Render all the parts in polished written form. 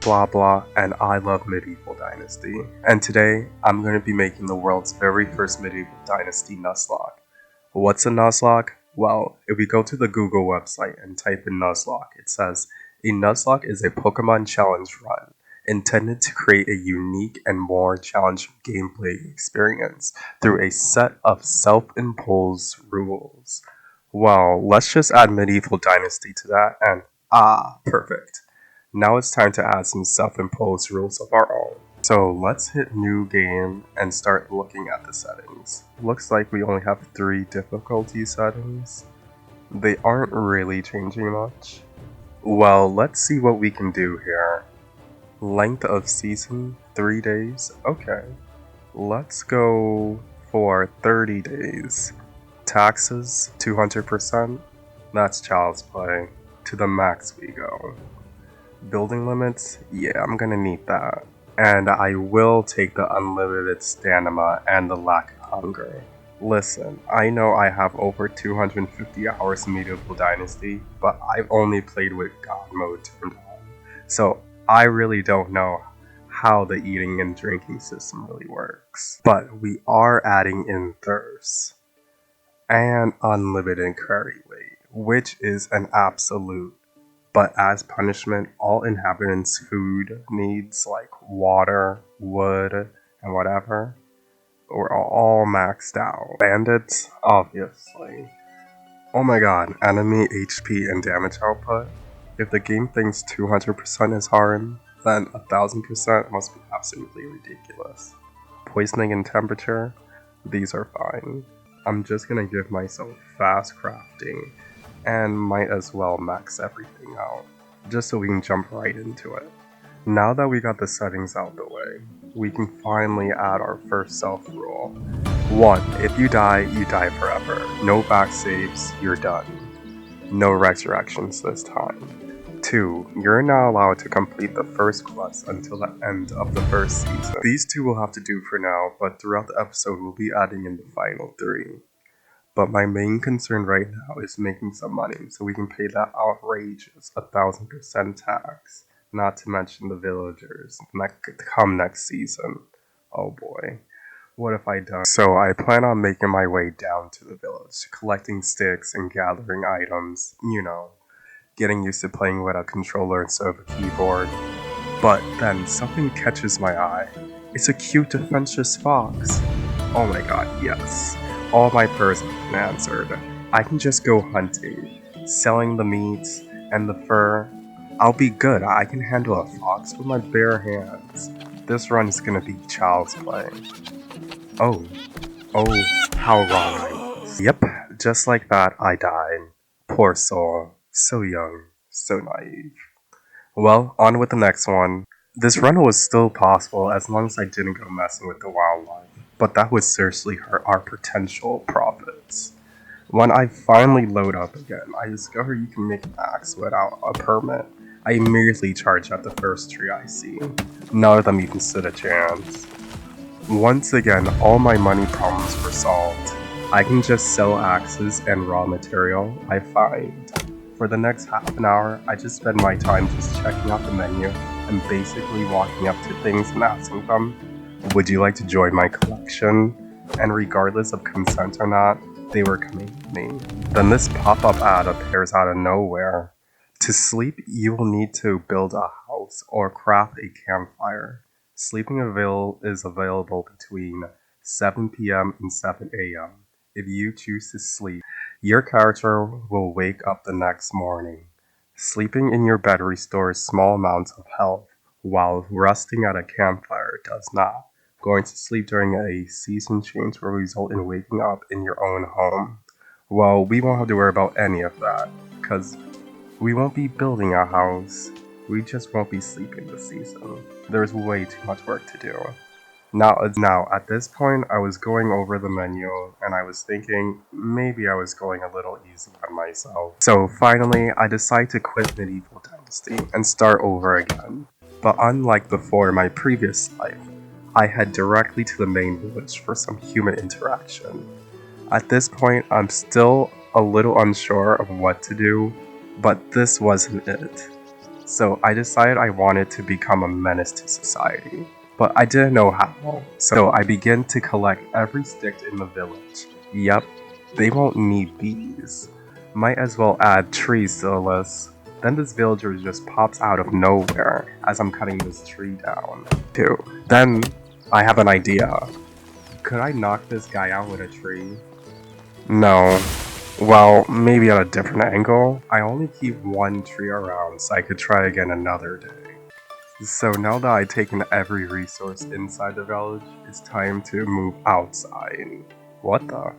blah blah, and I love Medieval Dynasty. And today, I'm going to be making the world's very first Medieval Dynasty Nuzlocke. What's a Nuzlocke? Well, if we go to the Google website and type in Nuzlocke, it says, a Nuzlocke is a Pokemon challenge run intended to create a unique and more challenging gameplay experience through a set of self-imposed rules. Well, let's just add Medieval Dynasty to that and perfect. Now it's time to add some self-imposed rules of our own. So let's hit new game and start looking at the settings. Looks like we only have 3 difficulty settings. They aren't really changing much. Well, let's see what we can do here. Length of season, 3 days. Okay. Let's go for 30 days. Taxes, 200%. That's child's play. To the max we go. Building limits, yeah, I'm gonna need that. And I will take the unlimited stamina and the lack of hunger. Listen, I know I have over 250 hours in Medieval Dynasty, but I've only played with God mode turned on. So I really don't know how the eating and drinking system really works. But we are adding in thirst. And unlimited carry weight, which is an absolute. But as punishment, all inhabitants' food needs like water, wood, and whatever were all maxed out. Bandits, obviously. Oh my god, enemy HP and damage output. If the game thinks 200% is harm, then 1000% must be absolutely ridiculous. Poisoning and temperature, these are fine. I'm just gonna give myself fast crafting and might as well max everything out, just so we can jump right into it. Now that we got the settings out of the way, we can finally add our first self-rule. 1. If you die forever. No back saves, you're done. No resurrections this time. 2. You're not allowed to complete the first quest until the end of the first season. These 2 will have to do for now, but throughout the episode we'll be adding in the final 3. But my main concern right now is making some money so we can pay that outrageous 1000% tax, not to mention the villagers come next season. Oh boy, what have I done? So I plan on making my way down to the village, collecting sticks and gathering items, getting used to playing with a controller instead of a keyboard. But then something catches my eye. It's a cute defenseless fox. Oh my god, yes. All my prayers have been answered. I can just go hunting, selling the meat and the fur. I'll be good. I can handle a fox with my bare hands. This run is gonna be child's play. Oh, how wrong I was. Yep, just like that, I died. Poor soul. So young, so naive. Well, on with the next one. This run was still possible as long as I didn't go messing with the wildlife, but that would seriously hurt our potential profits. When I finally load up again, I discover you can make an axe without a permit. I immediately charge at the first tree I see. None of them even stood a chance. Once again, all my money problems were solved. I can just sell axes and raw material I find. For the next half an hour, I just spend my time just checking out the menu and basically walking up to things and asking them, would you like to join my collection? And regardless of consent or not, they were coming with me. Then this pop-up ad appears out of nowhere. To sleep, you will need to build a house or craft a campfire. Sleeping is available between 7 p.m. and 7 a.m. If you choose to sleep, your character will wake up the next morning. Sleeping in your bed restores small amounts of health, while resting at a campfire does not. Going to sleep during a season change will result in waking up in your own home. Well, we won't have to worry about any of that, because we won't be building a house. We just won't be sleeping this season. There's way too much work to do. Now, at this point, I was going over the menu, and I was thinking maybe I was going a little easy on myself. So finally, I decided to quit Medieval Dynasty and start over again. But unlike before my previous life, I head directly to the main village for some human interaction. At this point, I'm still a little unsure of what to do, but this wasn't it. So I decided I wanted to become a menace to society, but I didn't know how. So I began to collect every stick in the village. Yep, they won't need bees. Might as well add trees to the list. Then this villager just pops out of nowhere as I'm cutting this tree down. Too. Then I have an idea. Could I knock this guy out with a tree? No. Well, maybe at a different angle. I only keep one tree around so I could try again another day. So now that I've taken every resource inside the village, it's time to move outside. What the?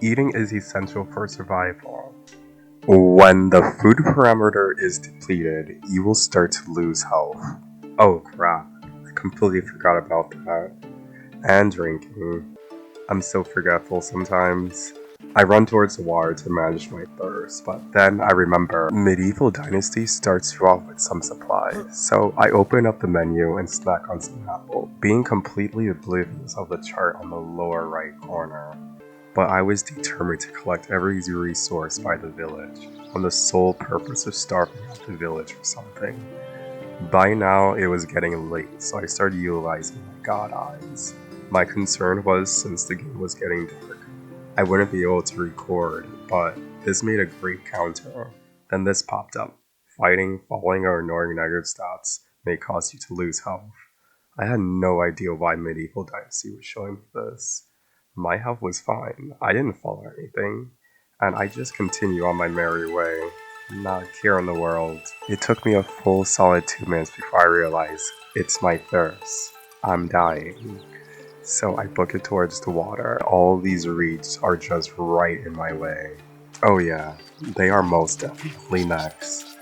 Eating is essential for survival. When the food parameter is depleted, you will start to lose health. Oh crap, I completely forgot about that. And drinking. I'm so forgetful sometimes. I run towards the water to manage my thirst, but then I remember Medieval Dynasty starts you off with some supplies, so I open up the menu and snack on some apple, being completely oblivious of the chart on the lower right corner. But I was determined to collect every resource by the village, on the sole purpose of starving out the village or something. By now, it was getting late, so I started utilizing my god eyes. My concern was, since the game was getting dark, I wouldn't be able to record, but this made a great counter. Then this popped up. Fighting, falling, or ignoring negative stats may cause you to lose health. I had no idea why Medieval Dynasty was showing me this. My health was fine, I didn't fall or anything, and I just continued on my merry way, not a care in the world. It took me a full solid 2 minutes before I realized it's my thirst. I'm dying. So I book it towards the water. All these reeds are just right in my way. Oh yeah, they are most definitely next.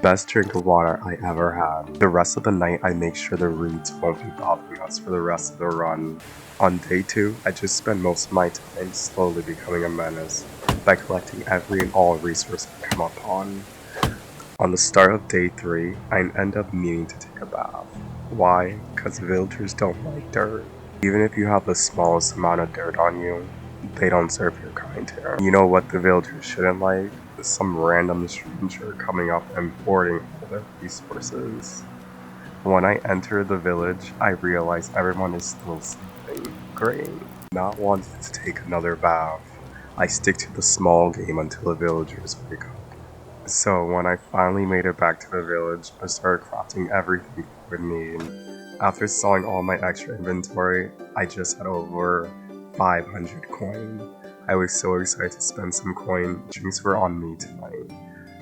Best drink of water I ever had. The rest of the night I make sure the reeds won't be bothering us for the rest of the run. On day 2, I just spend most of my time slowly becoming a menace by collecting every and all resource I come upon. On the start of day 3, I end up needing to take a bath. Why? Because villagers don't like dirt. Even if you have the smallest amount of dirt on you, they don't serve your kind here. You know what the villagers shouldn't like? Some random stranger coming up and hoarding all their resources. When I enter the village, I realize everyone is still sleeping. Great. Not wanting to take another bath, I stick to the small game until the villagers wake up. So when I finally made it back to the village, I started crafting everything I would need. After selling all my extra inventory, I just had over 500 coin. I was so excited to spend some coin. Drinks were on me tonight.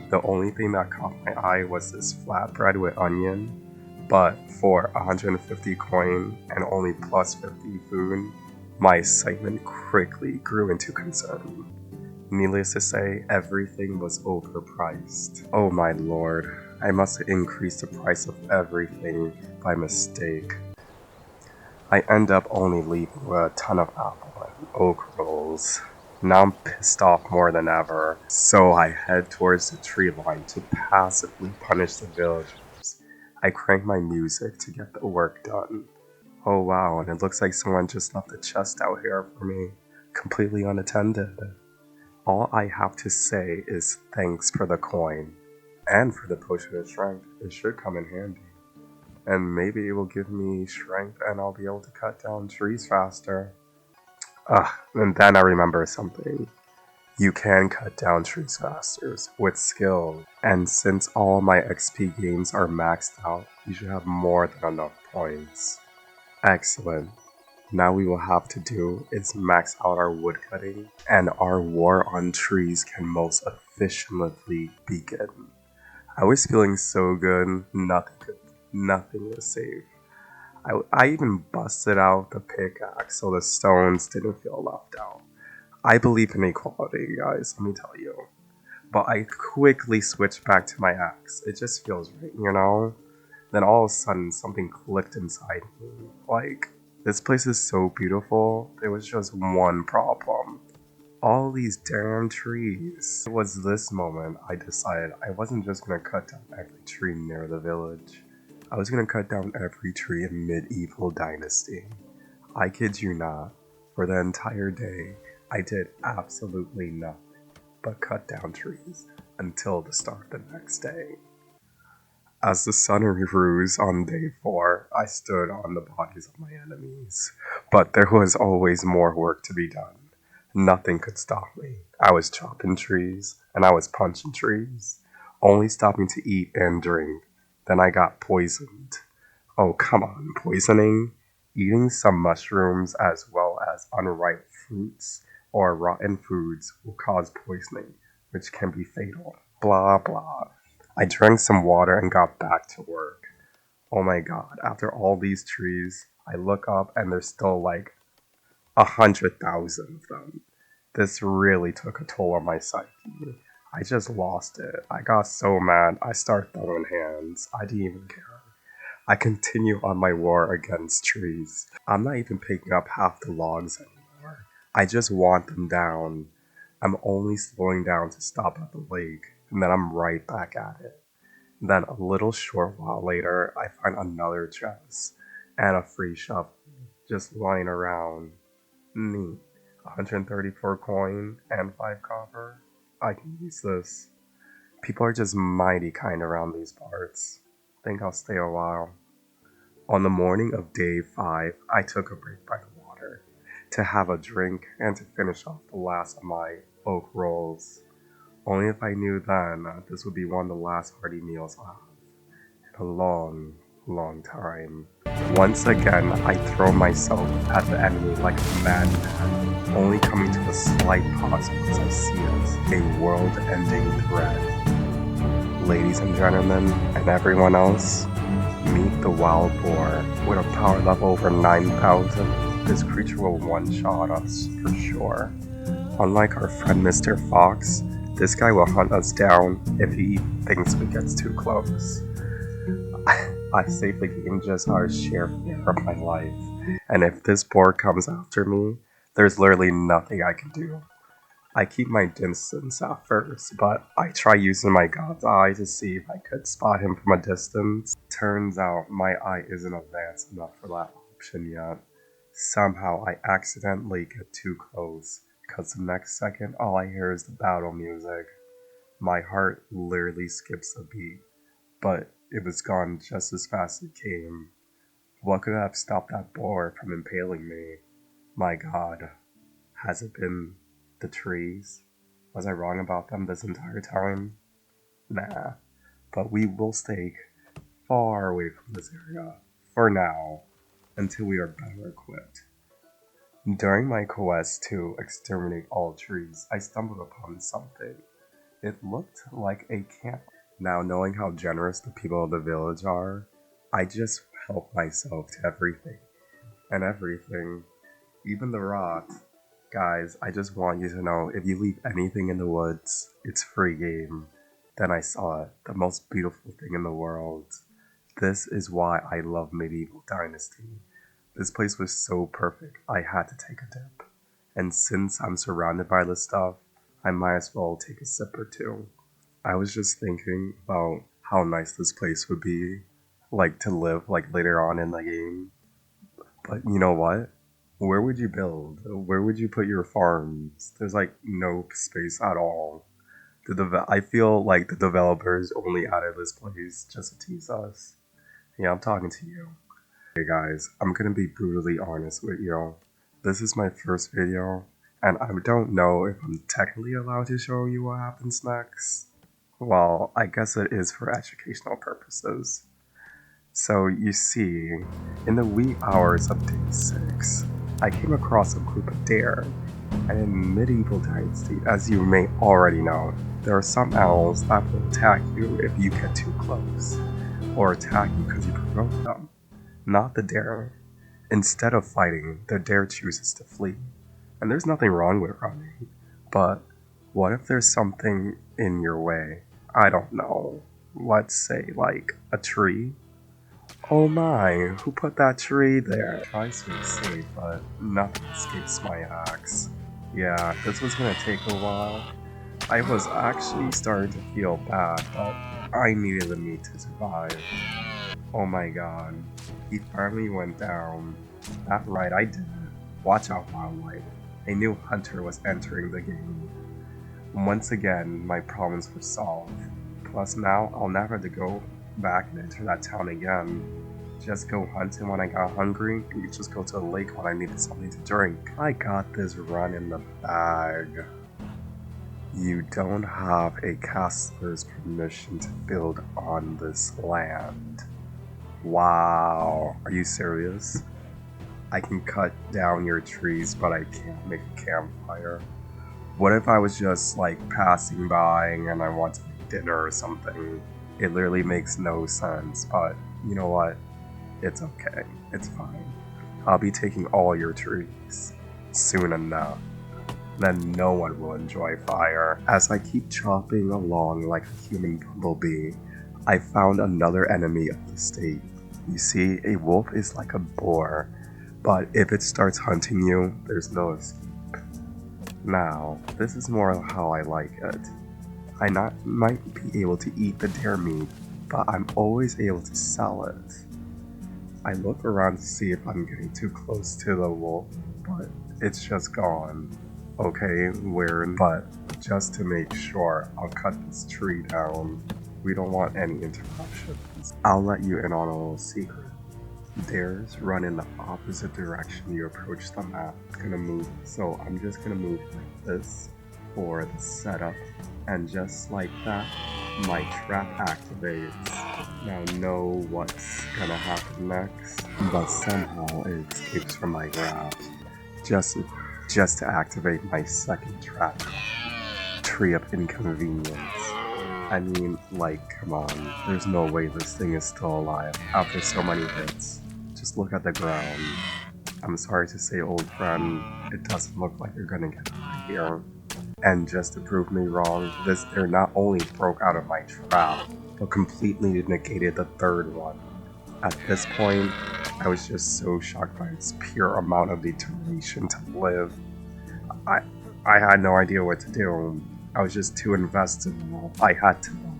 The only thing that caught my eye was this flatbread with onion, but for 150 coin and only plus 50 food, my excitement quickly grew into concern. Needless to say, everything was overpriced. Oh my lord, I must have increased the price of everything by mistake. I end up only leaving with a ton of apple and oak rolls. Now I'm pissed off more than ever, so I head towards the tree line to passively punish the villagers. I crank my music to get the work done. Oh wow, and it looks like someone just left a chest out here for me, completely unattended. All I have to say is thanks for the coin, and for the potion of strength. It should come in handy. And maybe it will give me strength and I'll be able to cut down trees faster. And then I remember something. You can cut down trees faster with skill, and since all my XP gains are maxed out, you should have more than enough points. Excellent. Now we will have to do is max out our woodcutting, and our war on trees can most efficiently begin. I was feeling so good, nothing was safe. I even busted out the pickaxe so the stones didn't feel left out. I believe in equality, guys, let me tell you. But I quickly switched back to my axe. It just feels right, you know? Then all of a sudden, something clicked inside me. Like, this place is so beautiful. There was just one problem. All these damn trees. It was this moment I decided I wasn't just gonna cut down every tree near the village. I was gonna cut down every tree in Medieval Dynasty. I kid you not, for the entire day, I did absolutely nothing but cut down trees until the start of the next day. As the sun rose on day 4, I stood on the bodies of my enemies. But there was always more work to be done. Nothing could stop me. I was chopping trees, and I was punching trees, only stopping to eat and drink. Then I got poisoned. Oh, come on, poisoning? Eating some mushrooms as well as unripe fruits or rotten foods will cause poisoning, which can be fatal. Blah blah. I drank some water and got back to work. Oh my god, after all these trees, I look up and there's still like 100,000 of them. This really took a toll on my psyche. I just lost it. I got so mad, I started throwing hands. I didn't even care. I continue on my war against trees. I'm not even picking up half the logs anymore. I just want them down. I'm only slowing down to stop at the lake, and then I'm right back at it. Then a little short while later, I find another chest and a free shovel just lying around. Neat. 134 coin and 5 copper. I can use this. People are just mighty kind around these parts. Think I'll stay a while. On the morning of day 5, I took a break by the water to have a drink and to finish off the last of my oak rolls. Only if I knew then that this would be one of the last hearty meals I'll have in a long, long time. Once again, I throw myself at the enemy like a madman, only coming to a slight pause because I see it, a world-ending threat. Ladies and gentlemen, and everyone else, meet the wild boar. With a power level over 9,000, this creature will one-shot us for sure. Unlike our friend Mr. Fox, this guy will hunt us down if he thinks we get too close. I've safely gained just our share from my life, and if this boar comes after me, there's literally nothing I can do. I keep my distance at first, but I try using my god's eye to see if I could spot him from a distance. Turns out my eye isn't advanced enough for that option yet. Somehow I accidentally get too close, because the next second all I hear is the battle music. My heart literally skips a beat, but it was gone just as fast as it came. What could have stopped that boar from impaling me? My god, has it been the trees? Was I wrong about them this entire time? Nah, but we will stay far away from this area, for now, until we are better equipped. During my quest to exterminate all trees, I stumbled upon something. It looked like a camp. Now, knowing how generous the people of the village are, I just help myself to everything. And everything. Even the rot. Guys, I just want you to know, if you leave anything in the woods, it's free game. Then I saw it, the most beautiful thing in the world. This is why I love Medieval Dynasty. This place was so perfect, I had to take a dip. And since I'm surrounded by this stuff, I might as well take a sip or two. I was just thinking about how nice this place would be, like to live like later on in the game. But you know what? Where would you build? Where would you put your farms? There's like no space at all. I feel like the developers only added this place just to tease us. Yeah, I'm talking to you. Hey guys, I'm gonna be brutally honest with you. This is my first video, and I don't know if I'm technically allowed to show you what happens next. Well, I guess it is for educational purposes. So you see, in the wee hours of day 6, I came across a group of deer, and in Medieval Dynasty, as you may already know, there are some owls that will attack you if you get too close, or attack you because you provoke them. Not the deer. Instead of fighting, the deer chooses to flee. And there's nothing wrong with running, but what if there's something in your way? I don't know. Let's say, like, a tree? Oh my, who put that tree there? I try to be safe, but nothing escapes my axe. Yeah, this was gonna take a while. I was actually starting to feel bad, but I needed the meat to survive. Oh my god, he finally went down. That's right, I did it. Watch out, wildlife. A new hunter was entering the game. Once again, my problems were solved. Plus now, I'll never have to go back and enter that town again. Just go hunting when I got hungry, and just go to the lake when I needed something to drink. I got this run in the bag. You don't have a castler's permission to build on this land. Wow, are you serious? I can cut down your trees, but I can't make a campfire. What if I was just like passing by and I want to make dinner or something? It literally makes no sense, but you know what? It's okay. It's fine. I'll be taking all your trees soon enough. Then no one will enjoy fire. As I keep chopping along like a human bumblebee, I found another enemy of the state. You see, a wolf is like a boar, but if it starts hunting you, there's no escape. Now, this is more how I like it. I might be able to eat the deer meat, but I'm always able to sell it. I look around to see if I'm getting too close to the wolf, but it's just gone. Okay, weird, but just to make sure, I'll cut this tree down. We don't want any interruptions. I'll let you in on a little secret. Dares run in the opposite direction you approach the map. It's gonna move, so I'm just gonna move like this for the setup, and just like that, my trap activates. Now know what's gonna happen next, but somehow it escapes from my grasp. Just to activate my second trap, Tree of Inconvenience. I mean, like, come on, there's no way this thing is still alive after so many hits. Just look at the ground. I'm sorry to say, old friend, it doesn't look like you're gonna get out of here. And just to prove me wrong, this deer not only broke out of my trap, but completely negated the third one. At this point, I was just so shocked by its pure amount of determination to live. I had no idea what to do. I was just too invested in it. I had to know.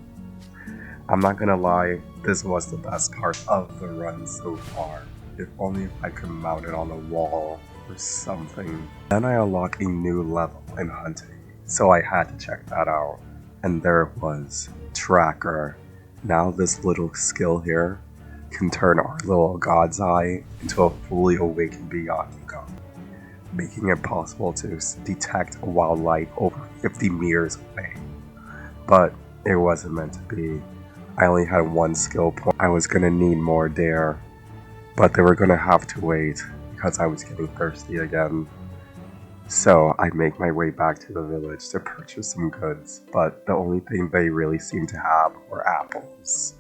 I'm not gonna lie, this was the best part of the run so far. If only if I could mount it on the wall or something. Then I unlocked a new level in hunting, so I had to check that out. And there it was, Tracker. Now this little skill here can turn our little god's eye into a fully awakened Byakugan, making it possible to detect wildlife over 50 meters away. But it wasn't meant to be. I only had one skill point. I was gonna need more dare, but they were gonna have to wait because I was getting thirsty again. So I make my way back to the village to purchase some goods, but the only thing they really seemed to have were apples.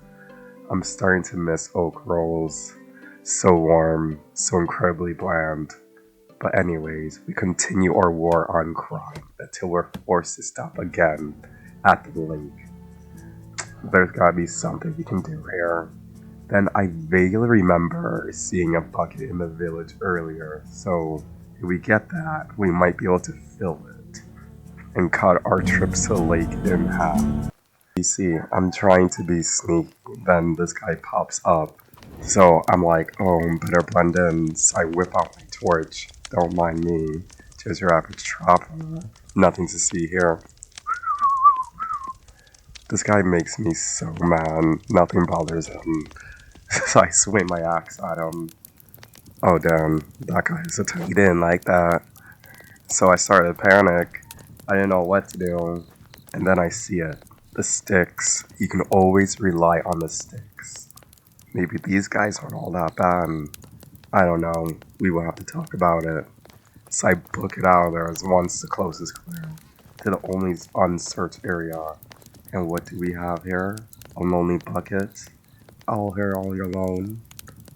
I'm starting to miss oak rolls. So warm, so incredibly bland. But anyways, we continue our war on crime until we're forced to stop again at the lake. There's gotta be something we can do here. Then I vaguely remember seeing a bucket in the village earlier, so if we get that, we might be able to fill it and cut our trips to the lake in half. You see, I'm trying to be sneaky, then this guy pops up. So I'm like, oh, better blend in, so I whip out my torch. Don't mind me, just your average trapper. Nothing to see here. This guy makes me so mad, nothing bothers him. So I swing my axe at him. Oh damn, that guy is attacked. He didn't like that. So I started to panic. I didn't know what to do. And then I see it. The sticks. You can always rely on the sticks. Maybe these guys aren't all that bad. I don't know. We will have to talk about it. So I book it out of there as once the closest clear to the only unsearched area. And what do we have here? A lonely bucket? All here all alone?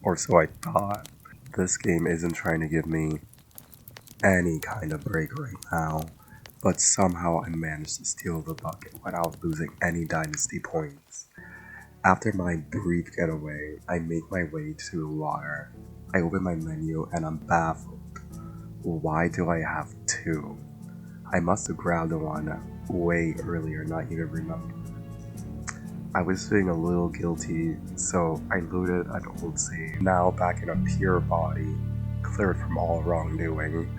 Or so I thought. This game isn't trying to give me any kind of break right now, but somehow I managed to steal the bucket without losing any dynasty points. After my brief getaway, I make my way to the water. I open my menu and I'm baffled. Why do I have two? I must have grabbed the one way earlier, not even remember. I was feeling a little guilty, so I looted an old save. Now back in a pure body, cleared from all wrongdoing,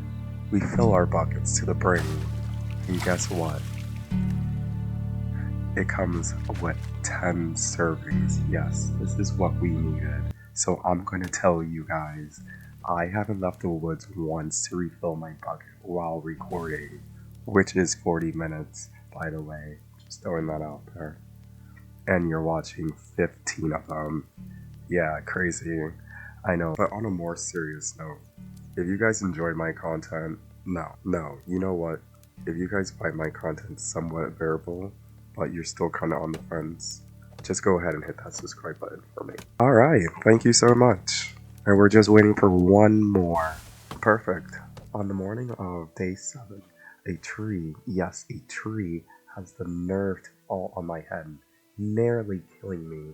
we fill our buckets to the brim. And guess what? It comes with 10 servings. Yes, this is what we needed. So I'm going to tell you guys, I haven't left the woods once to refill my bucket while recording, which is 40 minutes, by the way. Just throwing that out there. And you're watching 15 of them. Yeah, crazy. I know. But on a more serious note, if you guys enjoyed my content, no, you know what? If you guys find my content somewhat bearable, but you're still kind of on the fence, just go ahead and hit that subscribe button for me. Alright, thank you so much. And we're just waiting for one more. Perfect. On the morning of day 7, a tree, yes, a tree, has the nerve to fall on my head, nearly killing me.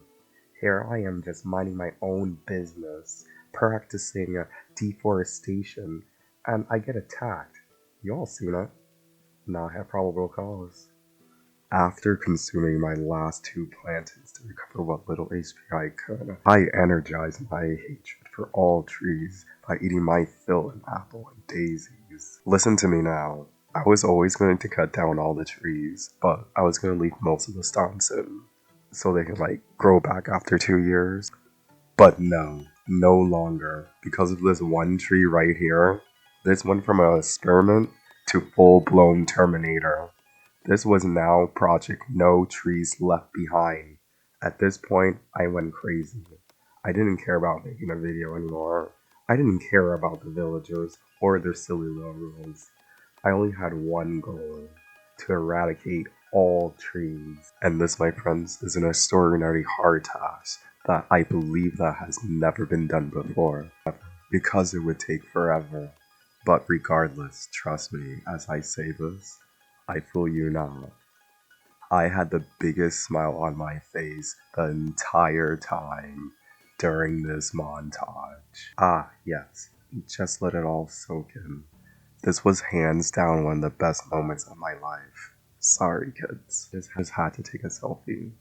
Here I am just minding my own business, practicing deforestation, and I get attacked. You all seen it. Now I have probable cause. After consuming my last 2 plantains to recover what little HP I could, I energized my hatred for all trees by eating my fill of apple and daisies. Listen to me now. I was always going to cut down all the trees, but I was going to leave most of the stumps in, so they can grow back after 2 years. But no longer, because of this one tree right here. This went from an experiment to full-blown Terminator. This was now Project No Trees Left Behind. At this point, I went crazy. I didn't care about making a video anymore. I didn't care about the villagers or their silly little rules. I only had one goal: to eradicate all trees. And this, my friends, is an extraordinarily hard task that I believe that has never been done before, because it would take forever. But regardless, trust me, as I say this, I fool you not. I had the biggest smile on my face the entire time during this montage. Ah, yes, just let it all soak in. This was hands down one of the best moments of my life. Sorry, kids. Just had to take a selfie.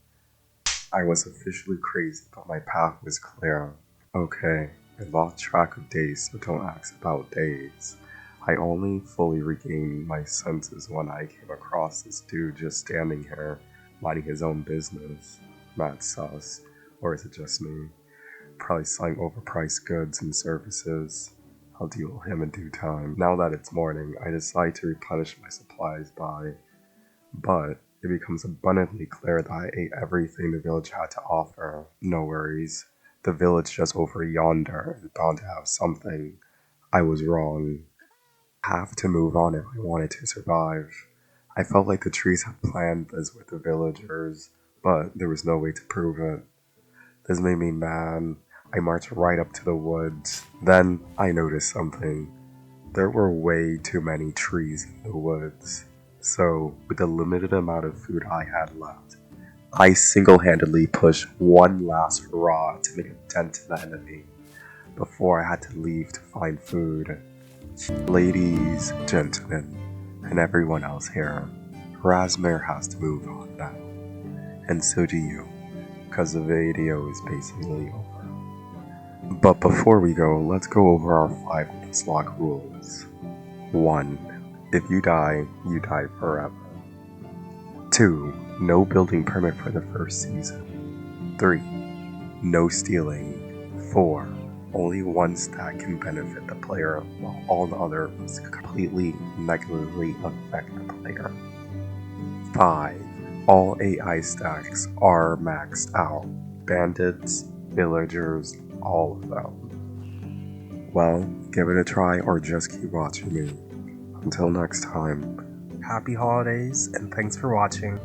I was officially crazy, but my path was clear. Okay, I lost track of days, so don't ask about days. I only fully regained my senses when I came across this dude just standing here, minding his own business. Mad sus. Or is it just me? Probably selling overpriced goods and services. I'll deal with him in due time. Now that it's morning, I decide to replenish my supplies but it becomes abundantly clear that I ate everything the village had to offer. No worries. The village just over yonder is bound to have something. I was wrong. Have to move on if I wanted to survive. I felt like the trees had planned this with the villagers, but there was no way to prove it. This made me mad. I marched right up to the woods. Then I noticed something. There were way too many trees in the woods. So, with the limited amount of food I had left, I single-handedly pushed one last hurrah to make a dent to the enemy before I had to leave to find food. Ladies, gentlemen, and everyone else here, Razmir has to move on now. And so do you, because the video is basically over. But before we go, let's go over our 5 Nuzlocke rules. 1. If you die forever. 2. No building permit for the first season. 3. No stealing. 4. Only one stack can benefit the player, while all the others completely negatively affect the player. 5. All AI stacks are maxed out. Bandits, villagers, all of them. Well, give it a try or just keep watching me. Until next time, happy holidays and thanks for watching.